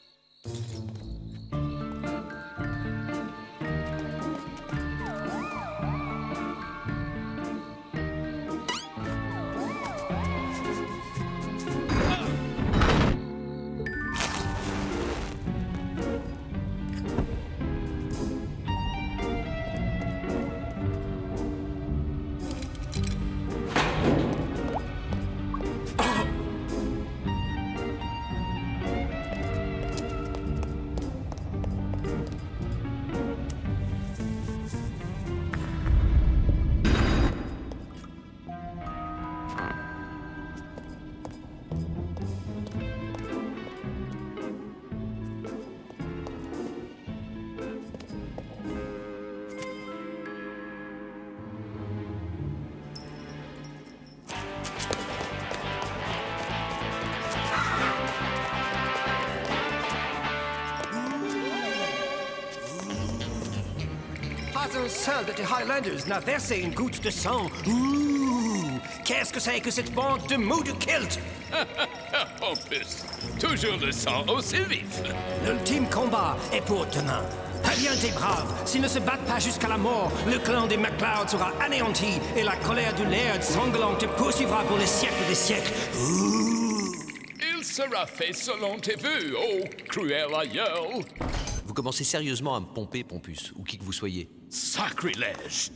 Pas un seul de tes Highlanders n'a versé une goutte de sang. Ouh! Qu'est-ce que c'est que cette bande de mous de kilt? En plus, toujours le sang aussi vif. L'ultime combat est pour demain. Préviens tes braves, s'ils ne se battent pas jusqu'à la mort, le clan des MacLeod sera anéanti et la colère du Laird sanglant te poursuivra pour les siècles des siècles. Il sera fait selon tes vœux, ô cruel aïeul. Vous commencez sérieusement à me pomper, Pompus, ou qui que vous soyez. Sacrilège.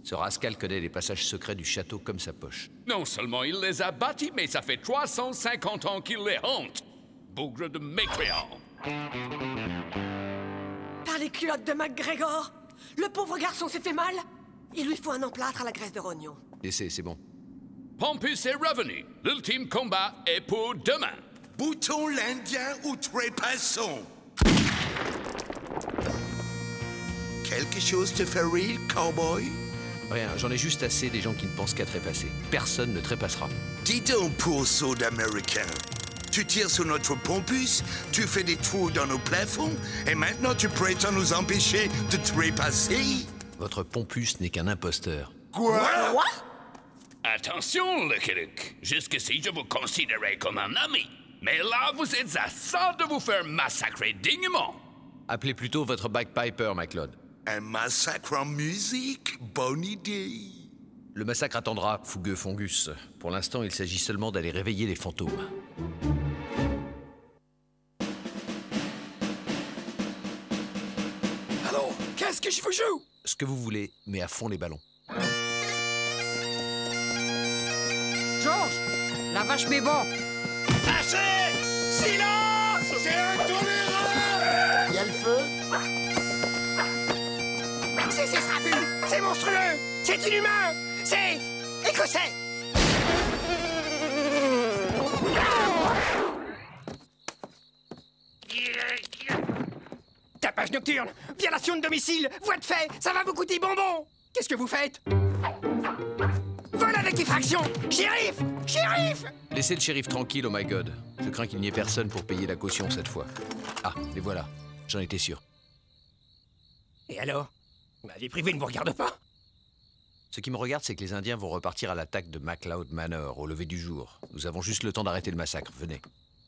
Ce rascal connaît les passages secrets du château comme sa poche. Non seulement il les a bâtis, mais ça fait 350 ans qu'il les hante. Bougre de mécréant. Par les culottes de MacGregor, le pauvre garçon s'est fait mal. Il lui faut un emplâtre à la graisse de rognon. Laissez, c'est bon. Pompus est revenu. L'ultime combat est pour demain. Bouton l'Indien ou trépassons? Quelque chose te fait rire, cowboy? Rien, j'en ai juste assez des gens qui ne pensent qu'à trépasser. Personne ne trépassera. Dis donc, pourceau d'Américain. Tu tires sur notre Pompus, tu fais des trous dans nos plafonds, et maintenant tu prétends nous empêcher de trépasser? Votre Pompus n'est qu'un imposteur. Quoi? Attention, Lucky Luke. Jusqu'ici, je vous considérais comme un ami. Mais là, vous êtes à ça de vous faire massacrer dignement. Appelez plutôt votre bagpiper, MacLeod. Un massacre en musique? Bonne idée. Le massacre attendra, fougueux Fongus. Pour l'instant, il s'agit seulement d'aller réveiller les fantômes. Alors, qu'est-ce que je vous joue? Ce que vous voulez, mais à fond les ballons. Georges, la vache m'est bon. Assez! Silence! C'est intolérable! Il y a le feu? C'est Sravu! C'est monstrueux! C'est inhumain! C'est écossais! Tapage nocturne! Violation de domicile! Voie de fait! Ça va vous coûter bonbon! Qu'est-ce que vous faites? Vol avec effraction! Shérif! Shérif! Laissez le shérif tranquille, oh my god. Je crains qu'il n'y ait personne pour payer la caution cette fois. Ah, les voilà. J'en étais sûr. Et alors? Ma vie privée ne vous regarde pas? Ce qui me regarde, c'est que les Indiens vont repartir à l'attaque de MacLeod Manor au lever du jour. Nous avons juste le temps d'arrêter le massacre. Venez.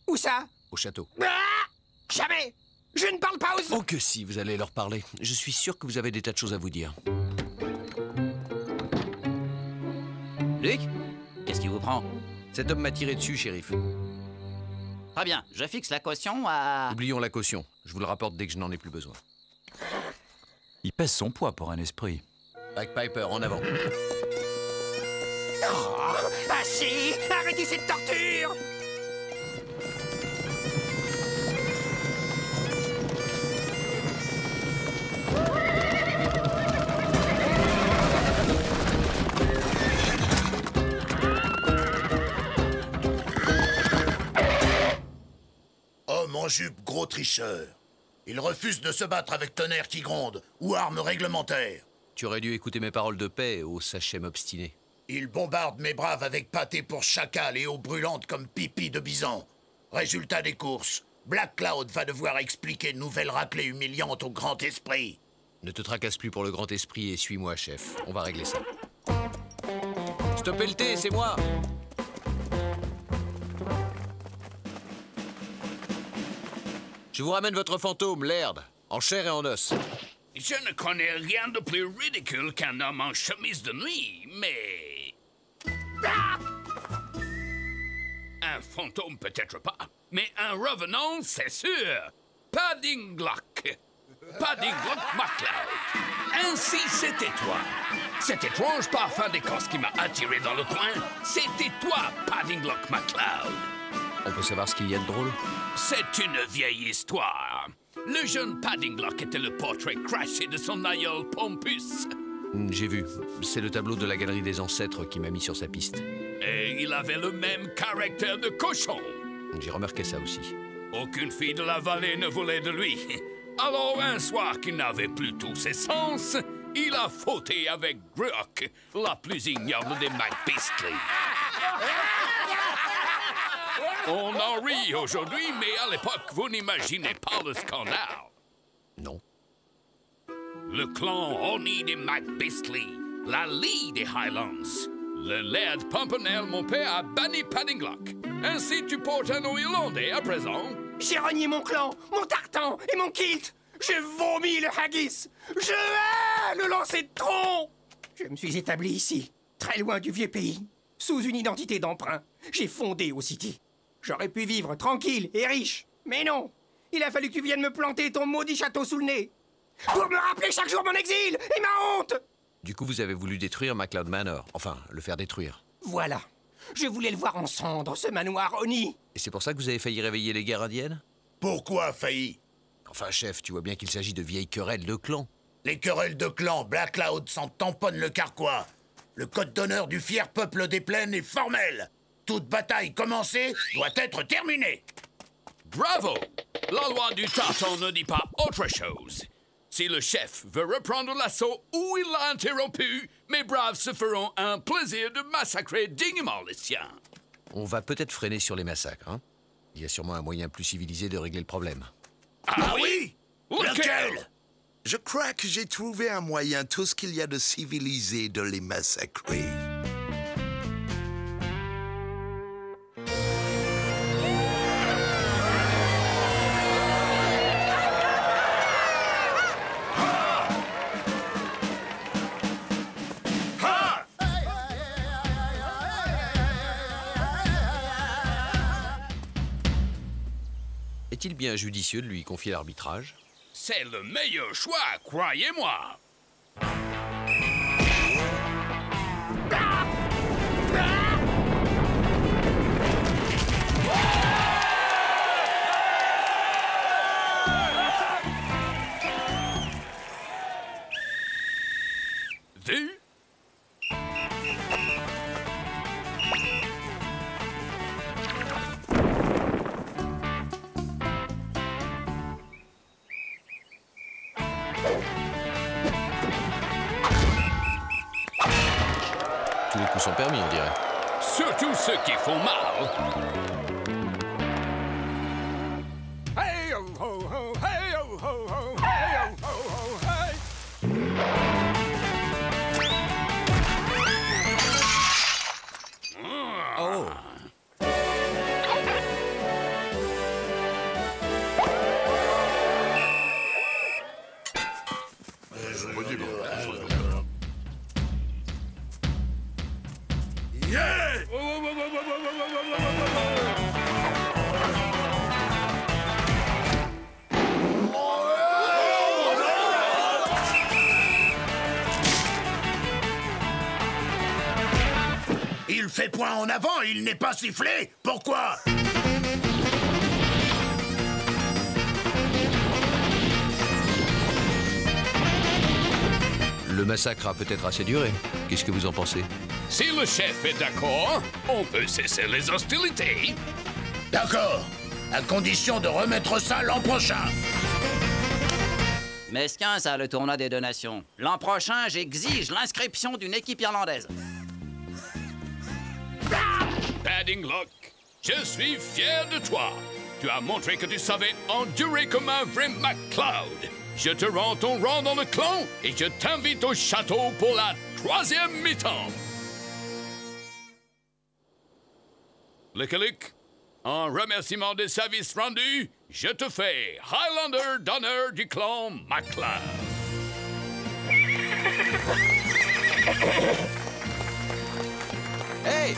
Où ça? Au château. Ah! Jamais! Je ne parle pas aux... Oh que si, vous allez leur parler. Je suis sûr que vous avez des tas de choses à vous dire. Luc? Qu'est-ce qui vous prend? Cet homme m'a tiré dessus, shérif. Très bien, je fixe la caution à... Oublions la caution. Je vous le rapporte dès que je n'en ai plus besoin. Il pèse son poids pour un esprit. Bagpiper, en avant. Oh, assez! Arrêtez cette torture! Homme en jupe, gros tricheur. Il refuse de se battre avec tonnerre qui gronde ou armes réglementaires. Tu aurais dû écouter mes paroles de paix, ô sachem obstiné. Il bombarde mes braves avec pâté pour chacal et eau brûlante comme pipi de bison. Résultat des courses, Black Cloud va devoir expliquer une nouvelle raclée humiliante au Grand Esprit. Ne te tracasse plus pour le Grand Esprit et suis-moi, chef. On va régler ça. Stoppez le thé, c'est moi! Je vous ramène votre fantôme, Laird, en chair et en os. Je ne connais rien de plus ridicule qu'un homme en chemise de nuit, mais... Ah! Un fantôme peut-être pas, mais un revenant, c'est sûr. Paddinglock. Paddinglock MacLeod. Ainsi, c'était toi. Cet étrange parfum d'Écosse qui m'a attiré dans le coin, c'était toi, Paddinglock MacLeod. On peut savoir ce qu'il y a de drôle? C'est une vieille histoire. Le jeune Paddinglock était le portrait crashé de son aïeul Pompus. J'ai vu. C'est le tableau de la galerie des ancêtres qui m'a mis sur sa piste. Et il avait le même caractère de cochon. J'ai remarqué ça aussi. Aucune fille de la vallée ne voulait de lui. Alors, un soir qu'il n'avait plus tous ses sens, il a fauté avec Gruoch, la plus ignoble des McBeastly. On en rit aujourd'hui, mais à l'époque, vous n'imaginez pas le scandale. Non. Le clan Oni des McBeastly, la Lee des Highlands, le Laird Pompernel, mon père, a banni Paddinglock. Ainsi, tu portes un nom irlandais à présent. J'ai renié mon clan, mon tartan et mon kilt. J'ai vomi le haggis. Je hais le lancer de tronc. Je me suis établi ici, très loin du vieux pays, sous une identité d'emprunt. J'ai fondé au City. J'aurais pu vivre tranquille et riche, mais non. Il a fallu que tu viennes me planter ton maudit château sous le nez. Pour me rappeler chaque jour mon exil et ma honte. Du coup, vous avez voulu détruire MacLeod Manor. Enfin, le faire détruire. Voilà. Je voulais le voir en cendres, ce manoir honni. Et c'est pour ça que vous avez failli réveiller les guerres indiennes? Pourquoi failli? Enfin, chef, tu vois bien qu'il s'agit de vieilles querelles de clans. Les querelles de clans, Black Cloud s'en tamponne le carquois. Le code d'honneur du fier peuple des plaines est formel. Toute bataille commencée doit être terminée. Bravo! La loi du tartan ne dit pas autre chose. Si le chef veut reprendre l'assaut où il l'a interrompu, mes braves se feront un plaisir de massacrer dignement les siens. On va peut-être freiner sur les massacres, hein? Il y a sûrement un moyen plus civilisé de régler le problème. Ah oui? Lequel? Je crois que j'ai trouvé un moyen, tout ce qu'il y a de civilisé, de les massacrer. Est-il bien judicieux de lui confier l'arbitrage? C'est le meilleur choix, croyez-moi. Vu? Tous les coups sont permis, on dirait. Surtout ceux qui font mal. Hey ho ho ho, hey ho ho ho, hey ho ho ho, hey. Oh! Il fait point en avant, il n'est pas sifflé. Pourquoi? Le massacre a peut-être assez duré. Qu'est-ce que vous en pensez? Si le chef est d'accord, on peut cesser les hostilités. D'accord, à condition de remettre ça l'an prochain. Mesquin, ça, le tournoi des 2 nations. L'an prochain, j'exige l'inscription d'une équipe irlandaise. Paddinglock, je suis fier de toi. Tu as montré que tu savais endurer comme un vrai MacLeod. Je te rends ton rang dans le clan et je t'invite au château pour la 3e mi-temps. Lickalick, en remerciement des services rendus, je te fais Highlander d'honneur du clan MacLeod. Hey!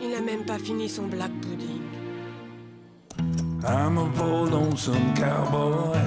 Il n'a même pas fini son black pudding. I'm a poor lonesome cowboy